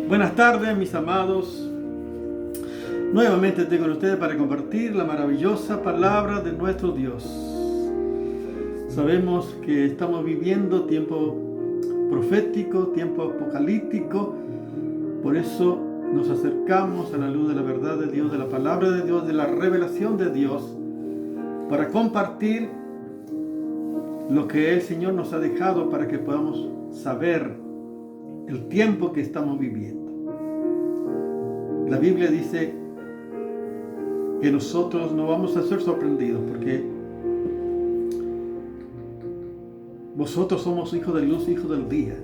Buenas tardes, mis amados. Nuevamente estoy con ustedes para compartir la maravillosa palabra de nuestro Dios. Sabemos que estamos viviendo tiempo profético, tiempo apocalíptico. Por eso nos acercamos a la luz de la verdad de Dios, de la palabra de Dios, de la revelación de Dios, para compartir lo que el Señor nos ha dejado para que podamos saber el tiempo que estamos viviendo. La Biblia dice que nosotros no vamos a ser sorprendidos porque vosotros somos hijos de luz, hijos del día.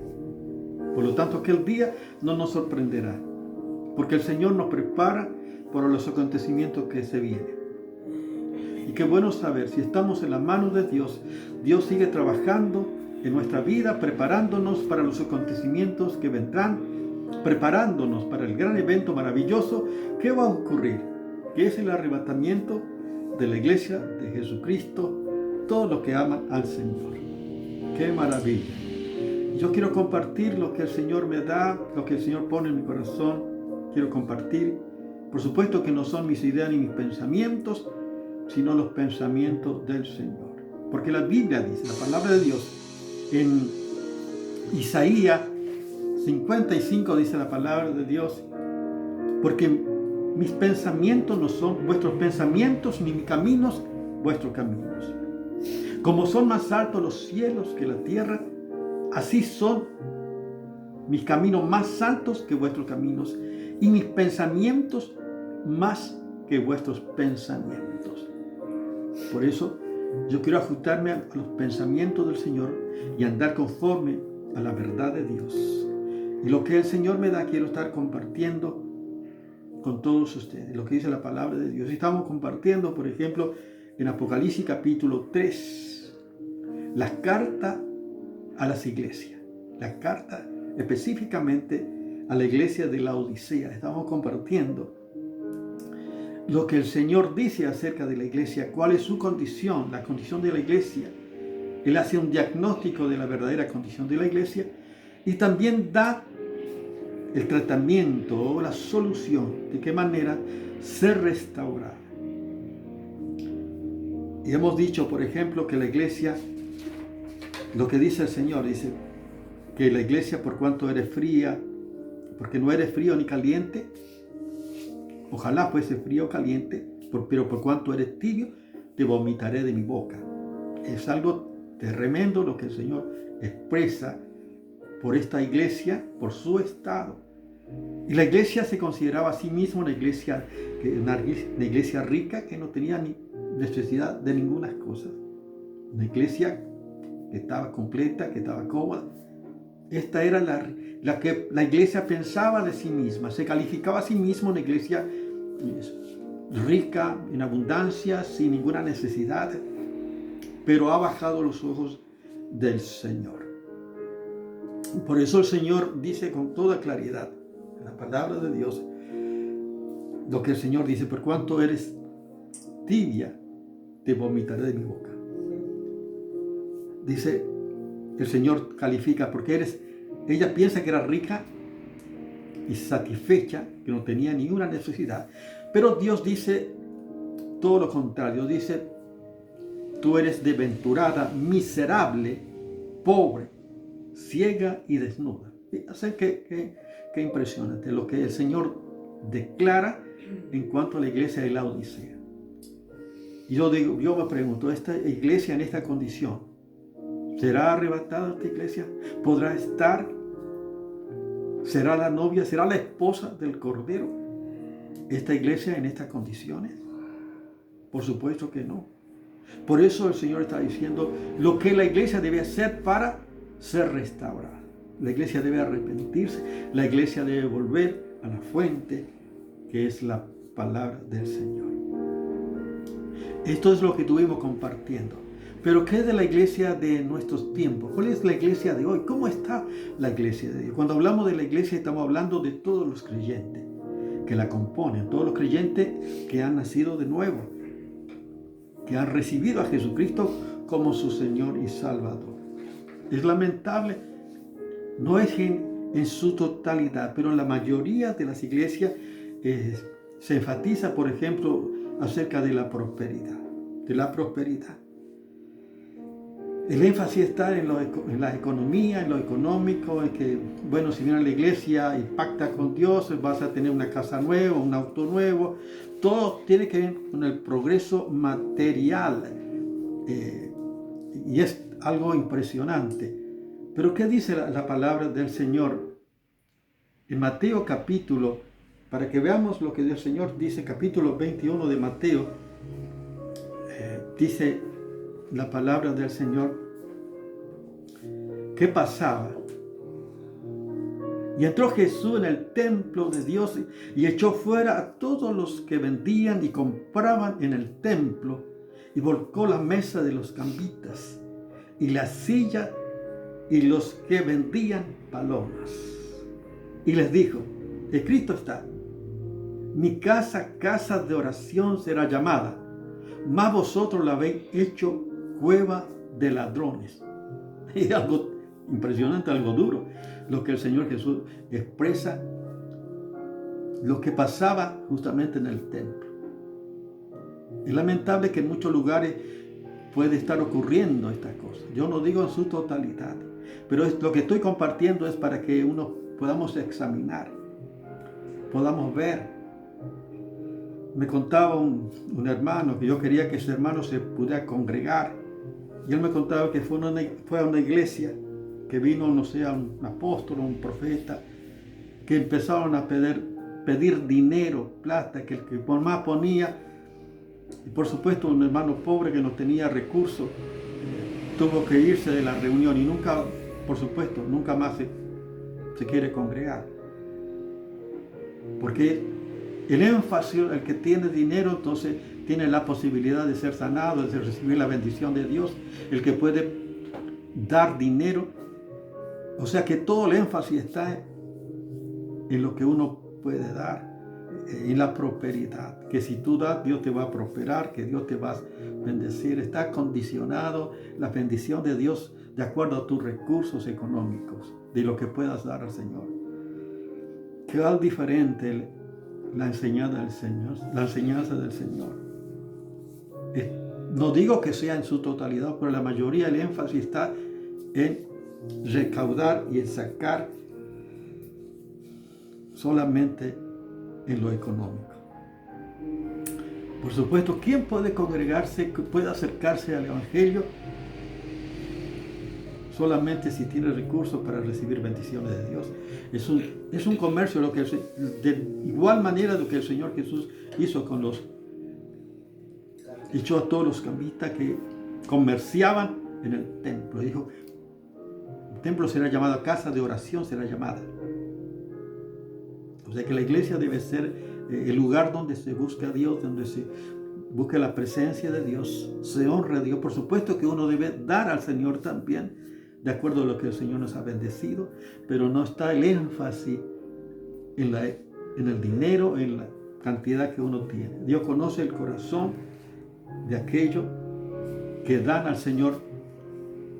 Por lo tanto, aquel día no nos sorprenderá, porque el Señor nos prepara para los acontecimientos que se vienen. Y qué bueno saber, si estamos en las manos de Dios, Dios sigue trabajando en nuestra vida, preparándonos para los acontecimientos que vendrán, preparándonos para el gran evento maravilloso que va a ocurrir, que es el arrebatamiento de la iglesia de Jesucristo, todos los que aman al Señor. ¡Qué maravilla! Yo quiero compartir lo que el Señor me da, lo que el Señor pone en mi corazón. Quiero compartir. Por supuesto que no son mis ideas ni mis pensamientos, sino los pensamientos del Señor. Porque la Biblia dice, la palabra de Dios, en Isaías 55 dice la palabra de Dios, porque mis pensamientos no son vuestros pensamientos, ni mis caminos vuestros caminos. Como son más altos los cielos que la tierra, así son mis caminos más altos que vuestros caminos, y mis pensamientos más que vuestros pensamientos. Por eso yo quiero ajustarme a los pensamientos del Señor y andar conforme a la verdad de Dios. Y lo que el Señor me da, quiero estar compartiendo con todos ustedes, lo que dice la palabra de Dios. Estamos compartiendo, por ejemplo, en Apocalipsis capítulo 3, las cartas a las iglesias. Las cartas específicamente a la iglesia de la Odisea. Estamos compartiendo lo que el Señor dice acerca de la iglesia, cuál es su condición, la condición de la iglesia. Él hace un diagnóstico de la verdadera condición de la iglesia y también da el tratamiento o la solución, de qué manera ser restaurada. Y hemos dicho, por ejemplo, que la iglesia, lo que dice el Señor, dice que la iglesia, por cuanto eres fría, porque no eres frío ni caliente, ojalá fuese frío o caliente, pero por cuanto eres tibio, te vomitaré de mi boca. Es algo tremendo lo que el Señor expresa por esta iglesia, por su estado. Y la iglesia se consideraba a sí misma una iglesia rica que no tenía ni necesidad de ninguna cosa. Una iglesia que estaba completa, que estaba cómoda. Esta era la que la iglesia pensaba de sí misma. Se calificaba a sí misma una iglesia rica, en abundancia, sin ninguna necesidad. Pero ha bajado los ojos del Señor. Por eso el Señor dice con toda claridad, en la palabra de Dios, lo que el Señor dice: por cuanto eres tibia, te vomitaré de mi boca. Dice, el Señor califica, porque ella piensa que era rica y satisfecha, que no tenía ninguna necesidad. Pero Dios dice todo lo contrario. Dice, tú eres desventurada, miserable, pobre, ciega y desnuda. Así que impresionante lo que el Señor declara en cuanto a la iglesia de la Odisea. Y yo me pregunto, esta iglesia en esta condición, ¿será arrebatada esta iglesia? ¿Podrá estar? ¿Será la novia? ¿Será la esposa del Cordero esta iglesia en estas condiciones? Por supuesto que no. Por eso el Señor está diciendo lo que la iglesia debe hacer para ser restaurada. La iglesia debe arrepentirse, la iglesia debe volver a la fuente que es la palabra del Señor. Esto es lo que estuvimos compartiendo. Pero ¿qué es de la iglesia de nuestros tiempos? ¿Cuál es la iglesia de hoy? ¿Cómo está la iglesia de hoy? Cuando hablamos de la iglesia estamos hablando de todos los creyentes que la componen, todos los creyentes que han nacido de nuevo, que han recibido a Jesucristo como su Señor y Salvador. Es lamentable, no es en su totalidad, pero en la mayoría de las iglesias se enfatiza, por ejemplo, acerca de la prosperidad, El énfasis está en la economía, en lo económico, en que, bueno, si vienes a la iglesia y pactas con Dios, vas a tener una casa nueva, un auto nuevo. Todo tiene que ver con el progreso material. Y es algo impresionante. Pero ¿qué dice la palabra del Señor? En Mateo capítulo, para que veamos lo que el Señor dice, capítulo 21 de Mateo, dice la palabra del Señor, ¿qué pasaba? Y entró Jesús en el templo de Dios y echó fuera a todos los que vendían y compraban en el templo y volcó la mesa de los cambistas y la silla y los que vendían palomas. Y les dijo, escrito está, mi casa, casa de oración será llamada, mas vosotros la habéis hecho cueva de ladrones. Y algo impresionante, algo duro, lo que el Señor Jesús expresa, lo que pasaba justamente en el templo. Es lamentable que en muchos lugares puede estar ocurriendo estas cosas. Yo no digo en su totalidad, pero lo que estoy compartiendo es para que podamos examinar, podamos ver. Me contaba un hermano que yo quería que ese hermano se pudiera congregar. Y él me contaba que fue a una iglesia, que vino, no sé, a un apóstol, un profeta, que empezaron a pedir dinero, plata, que el que por más ponía, y por supuesto un hermano pobre que no tenía recursos, tuvo que irse de la reunión y nunca, por supuesto, nunca más se quiere congregar. Porque el énfasis, el que tiene dinero, entonces tiene la posibilidad de ser sanado, de recibir la bendición de Dios, el que puede dar dinero. O sea que todo el énfasis está en lo que uno puede dar, en la prosperidad. Que si tú das, Dios te va a prosperar, que Dios te va a bendecir. Está condicionado la bendición de Dios de acuerdo a tus recursos económicos, de lo que puedas dar al Señor. Qué algo diferente la enseñanza del Señor. No digo que sea en su totalidad, pero la mayoría el énfasis está en recaudar y en sacar solamente en lo económico. Por supuesto, ¿quién puede congregarse, puede acercarse al Evangelio? Solamente si tiene recursos para recibir bendiciones de Dios. Es un comercio, de igual manera lo que el Señor Jesús hizo echó a todos los cambistas que comerciaban en el templo. Dijo, el templo será llamado casa de oración, será llamada. O sea que la iglesia debe ser el lugar donde se busca a Dios, donde se busca la presencia de Dios, se honra a Dios. Por supuesto que uno debe dar al Señor también, de acuerdo a lo que el Señor nos ha bendecido, pero no está el énfasis en el dinero, en la cantidad que uno tiene. Dios conoce el corazón de aquellos que dan al Señor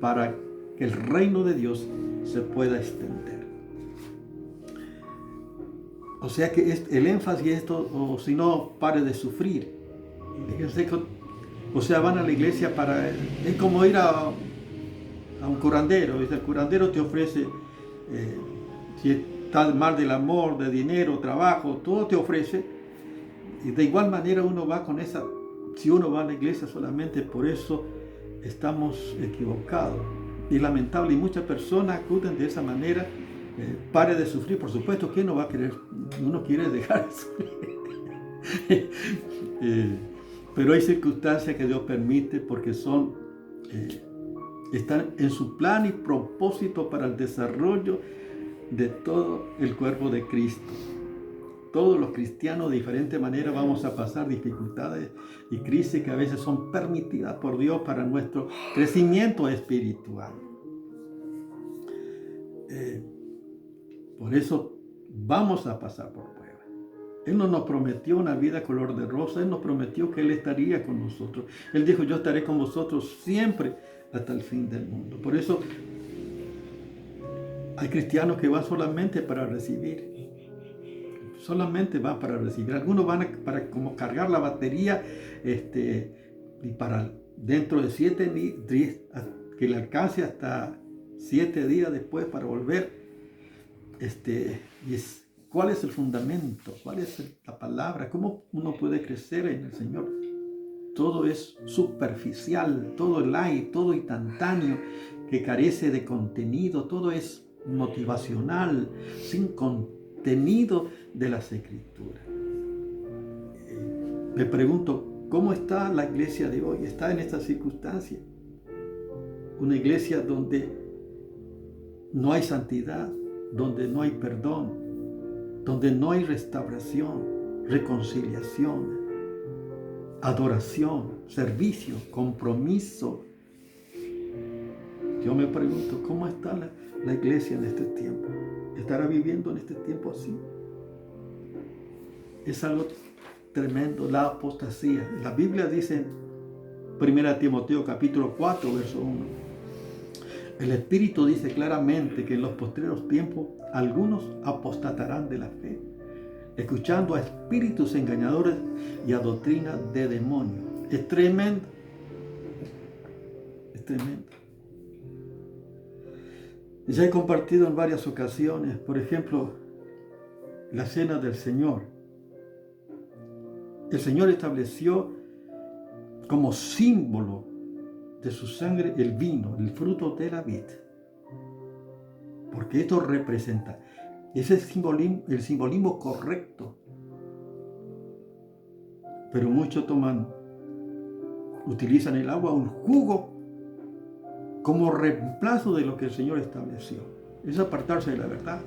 para que el reino de Dios se pueda extender. O sea que el énfasis es esto, o si no, pare de sufrir. O sea, van a la iglesia es como ir a un curandero. El curandero te ofrece, si estás mal del amor, de dinero, trabajo, todo te ofrece. Y de igual manera uno va con esa. Si uno va a la iglesia solamente por eso, estamos equivocados. Y lamentable, y muchas personas acuden de esa manera. Pare de sufrir, por supuesto, ¿quién no va a querer? Uno quiere dejar de sufrir. Pero hay circunstancias que Dios permite porque están en su plan y propósito para el desarrollo de todo el cuerpo de Cristo. Todos los cristianos de diferente manera vamos a pasar dificultades y crisis que a veces son permitidas por Dios para nuestro crecimiento espiritual. Por eso vamos a pasar por pruebas. Él no nos prometió una vida color de rosa, Él nos prometió que Él estaría con nosotros. Él dijo, yo estaré con vosotros siempre hasta el fin del mundo. Por eso Hay cristianos que van solamente para recibir. Solamente van para recibir. Algunos van para como cargar la batería y para dentro de 7 días, que le alcance hasta 7 días después para volver. ¿Cuál es el fundamento? ¿Cuál es la palabra? ¿Cómo uno puede crecer en el Señor? Todo es superficial, todo light, todo instantáneo, que carece de contenido, todo es motivacional, sin contenido de las Escrituras. Me pregunto, ¿cómo está la iglesia de hoy? ¿Está en esta circunstancia? Una iglesia donde no hay santidad, donde no hay perdón, donde no hay restauración, reconciliación, adoración, servicio, compromiso. Yo me pregunto, ¿cómo está la iglesia en este tiempo? ¿Estará viviendo en este tiempo así? Es algo tremendo, la apostasía. La Biblia dice en 1 Timoteo capítulo 4, verso 1. El Espíritu dice claramente que en los postreros tiempos algunos apostatarán de la fe, escuchando a espíritus engañadores y a doctrina de demonios. Es tremendo. Es tremendo. Ya he compartido en varias ocasiones, por ejemplo, la cena del Señor. El Señor estableció como símbolo de su sangre el vino, el fruto de la vid. Porque esto representa, ese es el simbolismo correcto. Pero muchos utilizan el agua, un jugo, como reemplazo de lo que el Señor estableció. Es apartarse de la verdad.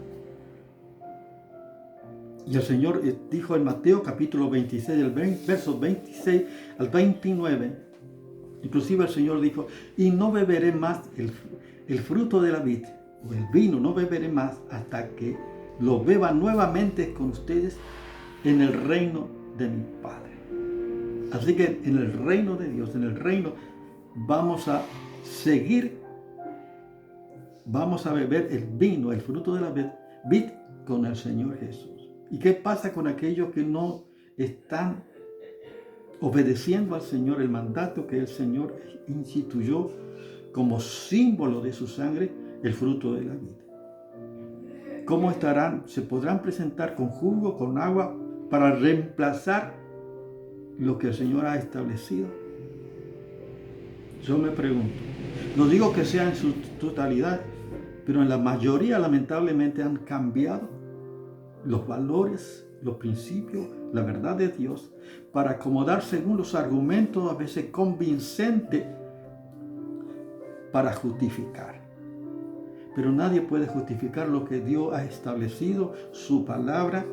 Y el Señor dijo en Mateo capítulo 26, versos 26 al 29, inclusive el Señor dijo, y no beberé más el fruto de la vid, o el vino, no beberé más hasta que lo beba nuevamente con ustedes en el reino de mi Padre. Así que en el reino de Dios, en el reino, vamos a seguir, vamos a beber el vino, el fruto de la vid con el Señor Jesús. ¿Y qué pasa con aquellos que no están obedeciendo al Señor el mandato que el Señor instituyó como símbolo de su sangre, el fruto de la vida? ¿Cómo estarán? ¿Se podrán presentar con jugo, con agua, para reemplazar lo que el Señor ha establecido? Yo me pregunto. No digo que sea en su totalidad, pero en la mayoría lamentablemente han cambiado los valores, los principios, la verdad de Dios, para acomodar según los argumentos a veces convincentes para justificar. Pero nadie puede justificar lo que Dios ha establecido, su palabra.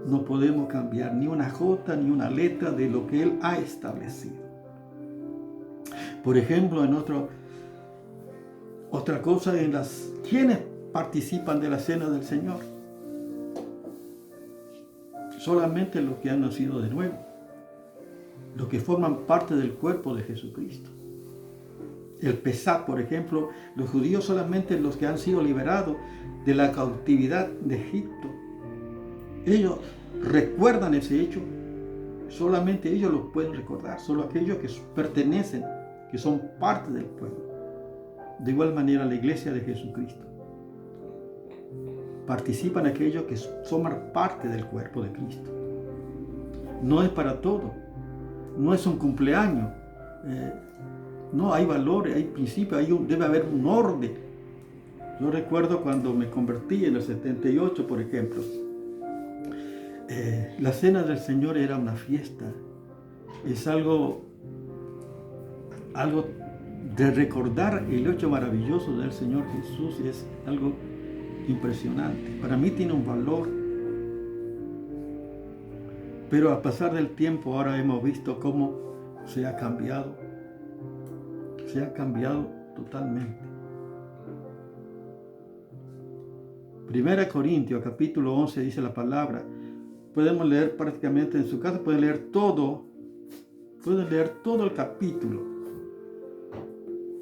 No podemos cambiar ni una jota ni una letra de lo que Él ha establecido. Por ejemplo, otra cosa, ¿quiénes participan de la cena del Señor? Solamente los que han nacido de nuevo, los que forman parte del cuerpo de Jesucristo. El Pesaj, por ejemplo, los judíos solamente los que han sido liberados de la cautividad de Egipto. Ellos recuerdan ese hecho, solamente ellos lo pueden recordar, solo aquellos que pertenecen, que son parte del pueblo. De igual manera la iglesia de Jesucristo. Participan aquellos que forman parte del cuerpo de Cristo. No es para todo, no es un cumpleaños, no, hay valores, hay principios, debe haber un orden. Yo recuerdo cuando me convertí en el 78, por ejemplo, la cena del Señor era una fiesta, es algo de recordar el hecho maravilloso del Señor Jesús, es algo impresionante. Para mí tiene un valor. Pero al pasar del tiempo ahora hemos visto cómo se ha cambiado. Se ha cambiado totalmente. 1 Corintios capítulo 11 dice la palabra. Podemos leer prácticamente en su casa, pueden leer todo el capítulo.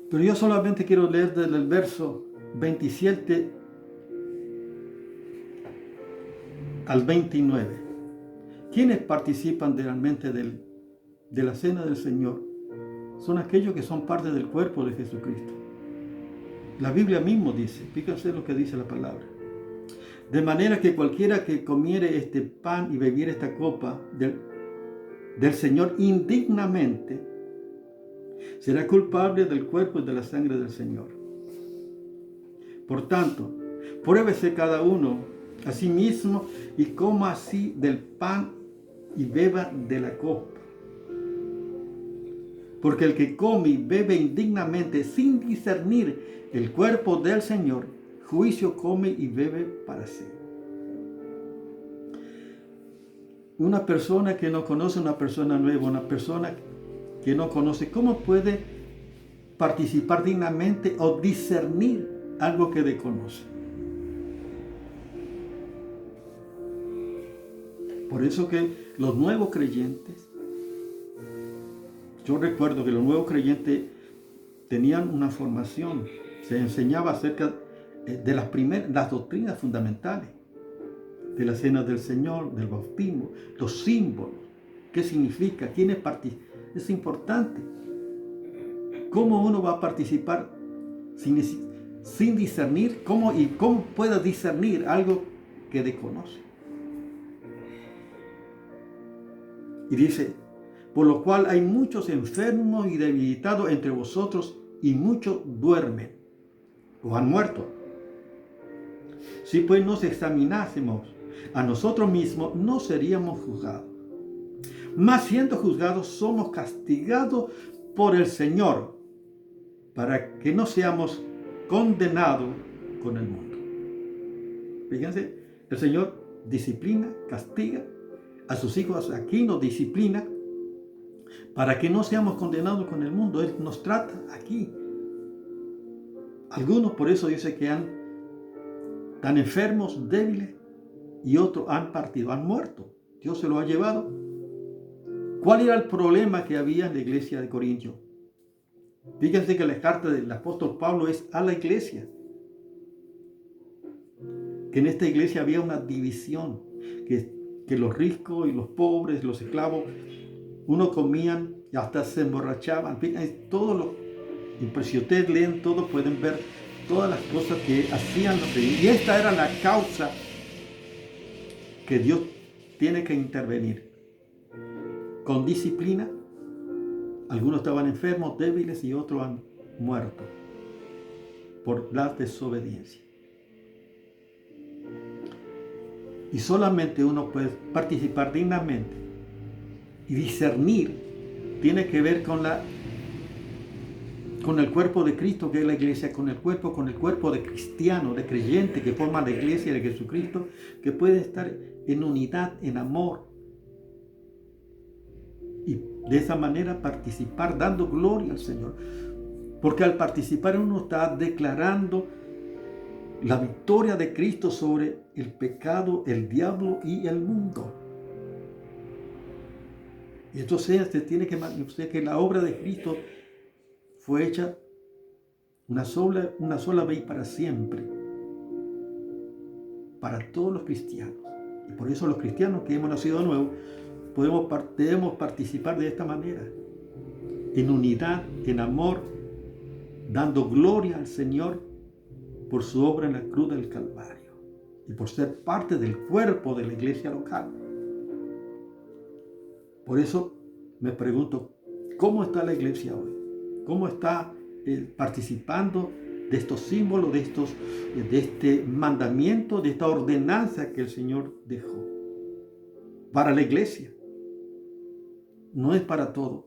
Pero yo solamente quiero leer desde el verso 27 al 29. ¿Quiénes participan realmente de la cena del Señor? Son aquellos que son parte del cuerpo de Jesucristo. La Biblia mismo dice, fíjense lo que dice la palabra. De manera que cualquiera que comiere este pan y bebiere esta copa del Señor indignamente, será culpable del cuerpo y de la sangre del Señor. Por tanto, pruébese cada uno a sí mismo y coma así del pan y beba de la copa. Porque el que come y bebe indignamente sin discernir el cuerpo del Señor, juicio come y bebe para sí. Una persona que no conoce, una persona nueva, una persona que no conoce, ¿cómo puede participar dignamente o discernir algo que desconoce? Por eso que los nuevos creyentes, yo recuerdo que los nuevos creyentes tenían una formación, se enseñaba acerca de las doctrinas fundamentales, de la cena del Señor, del bautismo, los símbolos, qué significa, quiénes participan. Es importante. ¿Cómo uno va a participar sin discernir? ¿Cómo puede discernir algo que desconoce? Y dice, por lo cual hay muchos enfermos y debilitados entre vosotros y muchos duermen o han muerto. Si pues nos examinásemos a nosotros mismos, no seríamos juzgados. Mas siendo juzgados, somos castigados por el Señor, para que no seamos condenados con el mundo. Fíjense, el Señor disciplina, castiga a sus hijos, aquí nos disciplina, para que no seamos condenados con el mundo. Él nos trata aquí. Algunos por eso dice que están enfermos, débiles, y otros han partido, han muerto. Dios se los ha llevado. ¿Cuál era el problema que había en la iglesia de Corinto? Fíjense que la carta del apóstol Pablo es a la iglesia. Que en esta iglesia había una división, que los ricos y los pobres, los esclavos, unos comían y hasta se emborrachaban. Y si ustedes leen todo, pueden ver todas las cosas que hacían los reyes. Y esta era la causa que Dios tiene que intervenir. Con disciplina, algunos estaban enfermos, débiles, y otros han muerto por la desobediencia. Y solamente uno puede participar dignamente y discernir, tiene que ver con el cuerpo de Cristo, que es la iglesia, con el cuerpo de cristianos, de creyentes que forman la iglesia de Jesucristo, que puede estar en unidad, en amor, y de esa manera participar dando gloria al Señor. Porque al participar uno está declarando la victoria de Cristo sobre el pecado, el diablo y el mundo. Y entonces se tiene que manifestar que la obra de Cristo fue hecha una sola vez para siempre, para todos los cristianos. Y por eso los cristianos que hemos nacido de nuevo debemos participar de esta manera, en unidad, en amor, dando gloria al Señor por su obra en la cruz del Calvario y por ser parte del cuerpo de la iglesia local. Por eso me pregunto, ¿cómo está la iglesia hoy? ¿Cómo está participando de estos símbolos, de este mandamiento, de esta ordenanza que el Señor dejó para la iglesia? No es para todos,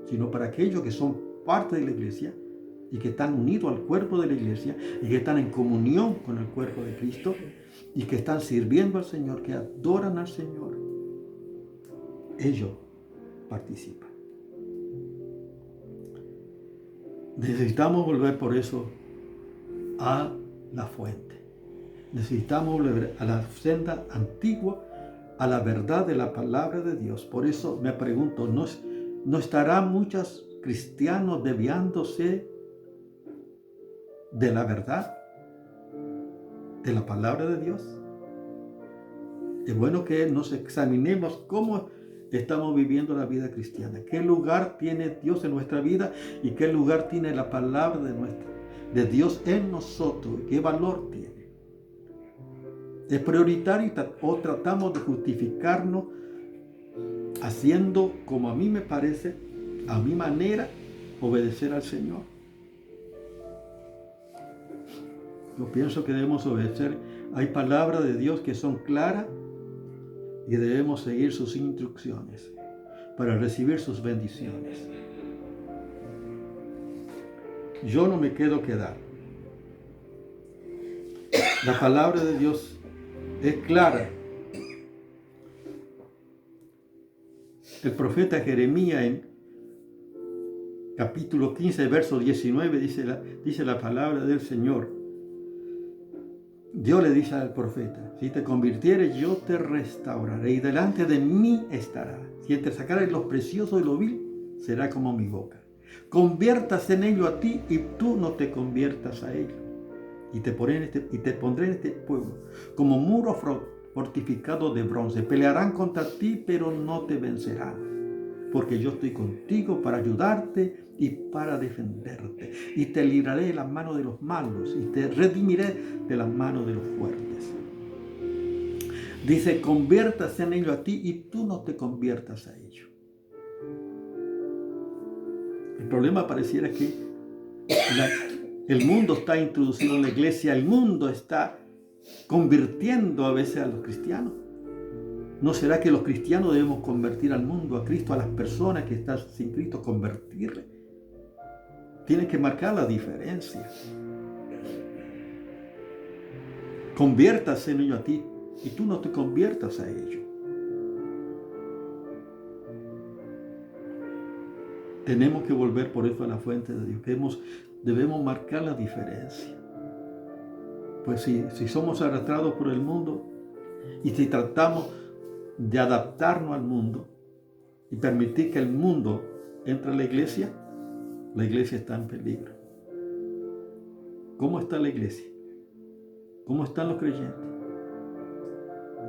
sino para aquellos que son parte de la iglesia y que están unidos al cuerpo de la iglesia y que están en comunión con el cuerpo de Cristo y que están sirviendo al Señor, que adoran al Señor. Ellos participan. Necesitamos volver por eso a la fuente. Necesitamos volver a la senda antigua, a la verdad de la palabra de Dios. Por eso me pregunto, ¿no estarán muchos cristianos desviándose de la verdad, de la palabra de Dios? Es bueno que nos examinemos cómo estamos viviendo la vida cristiana. ¿Qué lugar tiene Dios en nuestra vida y qué lugar tiene la palabra de Dios en nosotros? ¿Qué valor tiene? ¿Es prioritario o tratamos de justificarnos haciendo como a mí me parece, a mi manera, obedecer al Señor? Yo pienso que debemos obedecer. Hay palabras de Dios que son claras y debemos seguir sus instrucciones para recibir sus bendiciones. Yo no me quedo quedar. La palabra de Dios es clara. El profeta Jeremías en capítulo 15, verso 19 dice la palabra del Señor. Dios le dice al profeta: si te convirtieres, yo te restauraré y delante de mí estará. Si te sacares lo precioso y lo vil, será como mi boca. Conviértase en ello a ti y tú no te conviertas a ello. Y te pondré en este pueblo como muro fortificado de bronce. Pelearán contra ti, pero no te vencerán. Porque yo estoy contigo para ayudarte y para defenderte. Y te libraré de las manos de los malos y te redimiré de las manos de los fuertes. Dice: conviértase en ello a ti y tú no te conviertas a ello. El problema pareciera que el mundo está introducido en la iglesia, el mundo está convirtiendo a veces a los cristianos. ¿No será que los cristianos debemos convertir al mundo, a Cristo, a las personas que están sin Cristo, convertirle? Tiene que marcar la diferencia. Conviértase en ello a ti y tú no te conviertas a ello. Tenemos que volver por eso a la fuente de Dios. Debemos marcar la diferencia. Pues si somos arrastrados por el mundo y si tratamos de adaptarnos al mundo y permitir que el mundo entre a la iglesia está en peligro. ¿Cómo está la iglesia? ¿Cómo están los creyentes?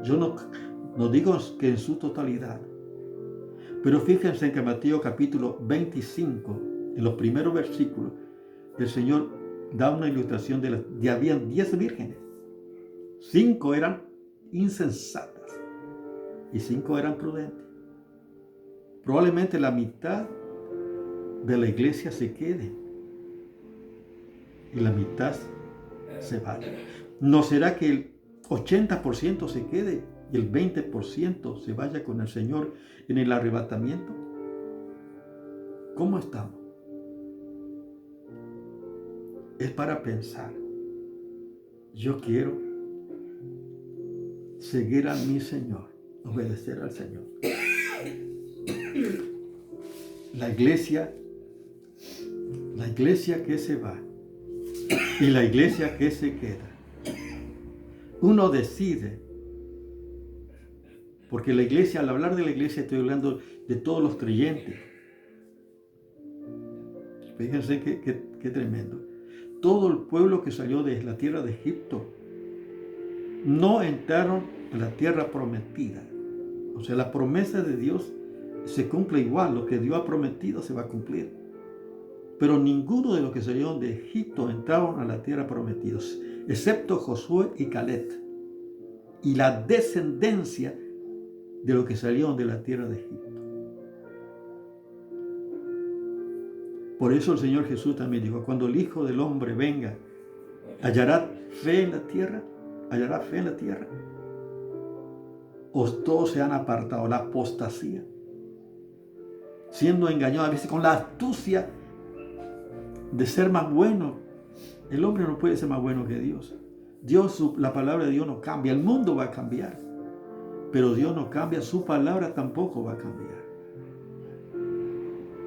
Yo no digo que en su totalidad, pero fíjense que en Mateo capítulo 25, en los primeros versículos, el Señor da una ilustración de habían 10 vírgenes. 5 eran insensatas y 5 eran prudentes. Probablemente la mitad de la iglesia se quede y la mitad se vaya. ¿No será que el 80% se quede y el 20% se vaya con el Señor en el arrebatamiento? ¿Cómo estamos? Es para pensar. Yo quiero seguir a mi Señor, obedecer al Señor. La iglesia que se va y la iglesia que se queda. Uno decide, porque la iglesia, al hablar de la iglesia, estoy hablando de todos los creyentes. Fíjense qué tremendo. Todo el pueblo que salió de la tierra de Egipto no entraron en la tierra prometida. O sea, la promesa de Dios se cumple igual. Lo que Dios ha prometido se va a cumplir. Pero ninguno de los que salieron de Egipto entraron a la tierra prometida, excepto Josué y Caleb, y la descendencia de los que salieron de la tierra de Egipto. Por eso el Señor Jesús también dijo: cuando el Hijo del Hombre venga, ¿hallará fe en la tierra? ¿Hallará fe en la tierra? ¿O todos se han apartado? La apostasía, siendo engañados a veces con la astucia de ser más bueno. El hombre no puede ser más bueno que Dios. La palabra de Dios no cambia. El mundo va a cambiar, pero Dios no cambia. Su palabra tampoco va a cambiar.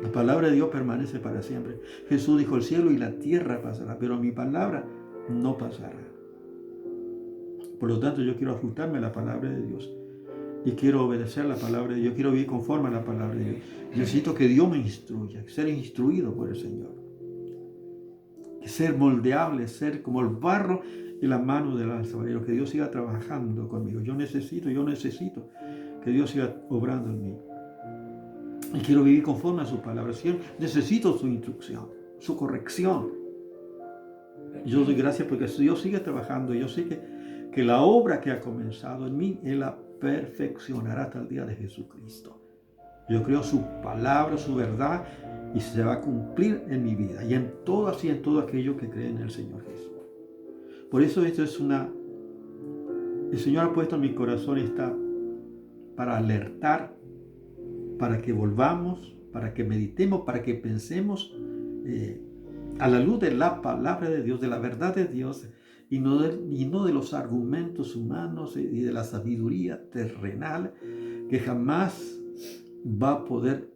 La palabra de Dios permanece para siempre. Jesús dijo: el cielo y la tierra pasará, pero mi palabra no pasará. Por lo tanto, yo quiero ajustarme a la palabra de Dios y quiero obedecer la palabra de Dios. Quiero vivir conforme a la palabra de Dios. Necesito que Dios me instruya, ser instruido por el Señor. Ser moldeable, ser como el barro en la mano del alfarero, que Dios siga trabajando conmigo. Yo necesito que Dios siga obrando en mí. Y quiero vivir conforme a su palabra. Señor, necesito su instrucción, su corrección. Yo doy gracias porque Dios sigue trabajando. Yo sé que la obra que ha comenzado en mí, Él la perfeccionará hasta el día de Jesucristo. Yo creo su palabra, su verdad, y se va a cumplir en mi vida y en todo así, en todo aquello que cree en el Señor Jesús. Por eso esto es el Señor ha puesto en mi corazón esta para alertar, para que volvamos, para que meditemos, para que pensemos a la luz de la palabra de Dios, de la verdad de Dios, y no de los argumentos humanos y de la sabiduría terrenal que jamás va a poder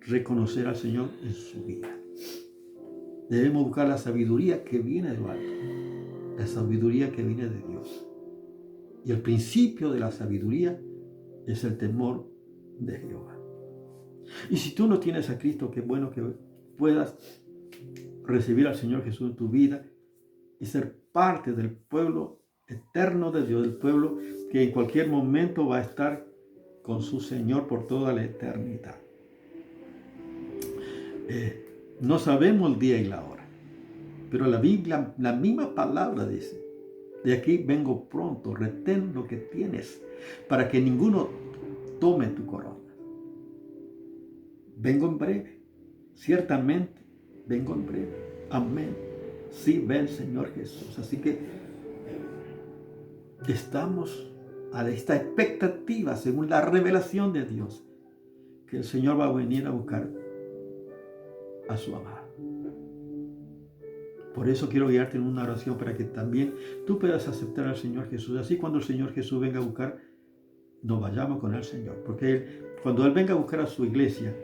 reconocer al Señor en su vida. Debemos buscar la sabiduría que viene de lo alto, la sabiduría que viene de Dios. Y el principio de la sabiduría es el temor de Jehová. Y si tú no tienes a Cristo, qué bueno que puedas recibir al Señor Jesús en tu vida y ser parte del pueblo eterno de Dios, del pueblo que en cualquier momento va a estar con su Señor por toda la eternidad. No sabemos el día y la hora, pero la Biblia, la misma palabra dice: de aquí vengo pronto, retén lo que tienes, para que ninguno tome tu corona. Vengo en breve, ciertamente vengo en breve. Amén. Sí, ven, Señor Jesús. Así que estamos a esta expectativa, según la revelación de Dios, que el Señor va a venir a buscar a su amado. Por eso quiero guiarte en una oración para que también tú puedas aceptar al Señor Jesús. Así cuando el Señor Jesús venga a buscar, nos vayamos con el Señor. Porque cuando Él venga a buscar a su iglesia,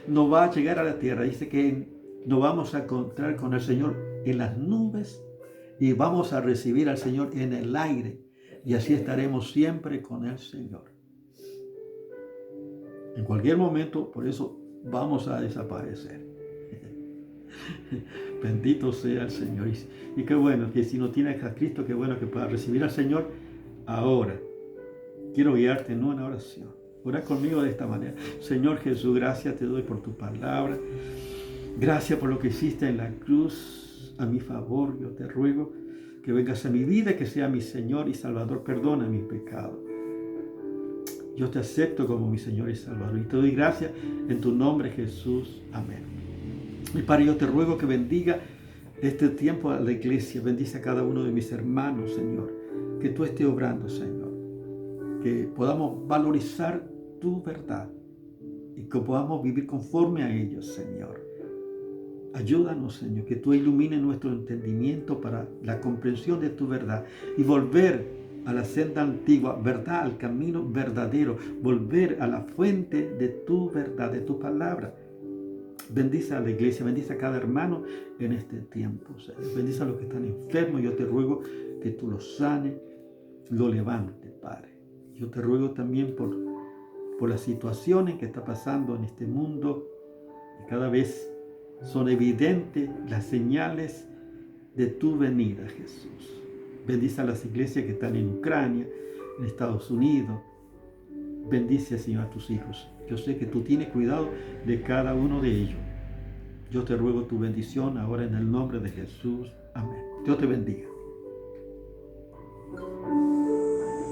no va a llegar a la tierra. Dice que nos vamos a encontrar con el Señor en las nubes y vamos a recibir al Señor en el aire. Y así estaremos siempre con el Señor. En cualquier momento, por eso vamos a desaparecer. Bendito sea el Señor. Y qué bueno que si no tienes a Cristo, qué bueno que puedas recibir al Señor ahora. Quiero guiarte en una oración. Ora conmigo de esta manera. Señor Jesús, gracias te doy por tu palabra. Gracias por lo que hiciste en la cruz a mi favor. Yo te ruego que vengas a mi vida, que sea mi Señor y Salvador. Perdona mis pecados. Yo te acepto como mi Señor y Salvador. Y te doy gracias en tu nombre, Jesús. Amén. Mi Padre, yo te ruego que bendiga este tiempo a la iglesia. Bendice a cada uno de mis hermanos, Señor. Que tú estés obrando, Señor. Que podamos valorizar tu verdad y que podamos vivir conforme a ellos, Señor. Ayúdanos, Señor, que tú ilumines nuestro entendimiento para la comprensión de tu verdad y volver a la senda antigua, verdad, al camino verdadero, volver a la fuente de tu verdad, de tu palabra. Bendice a la iglesia, bendice a cada hermano en este tiempo, Señor. Bendice a los que están enfermos. Yo te ruego que tú los sanes, lo levantes, Padre. Yo te ruego también por las situaciones que está pasando en este mundo, y cada vez son evidentes las señales de tu venida, Jesús. Bendice a las iglesias que están en Ucrania, en Estados Unidos. Bendice, Señor, a tus hijos. Yo sé que tú tienes cuidado de cada uno de ellos. Yo te ruego tu bendición ahora en el nombre de Jesús. Amén. Dios te bendiga.